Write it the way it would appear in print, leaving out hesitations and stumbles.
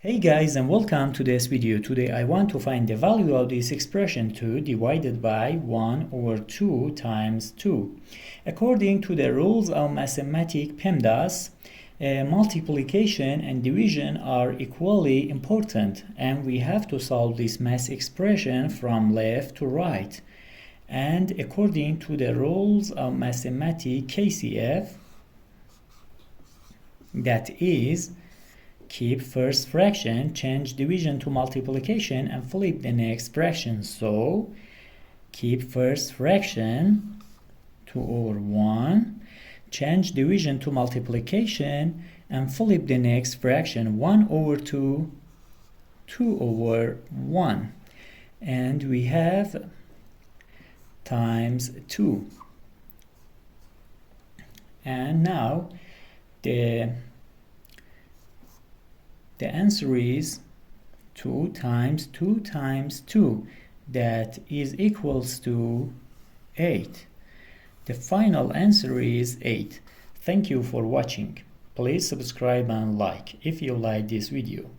Hey guys, and welcome to this video. Today I want to find the value of this expression 2 divided by 1 over 2 times 2. According to the rules of mathematics PEMDAS, multiplication and division are equally important, and we have to solve this math expression from left to right. And according to the rules of mathematics KCF, that is, keep first fraction, change division to multiplication, and flip the next fraction. So, keep first fraction 2 over 1, change division to multiplication, and flip the next fraction 1 over 2, 2 over 1. And we have times 2. And now, the answer is 2 times 2 times 2, that is equals to 8. The final answer is 8. Thank you for watching. Please subscribe and like if you like this video.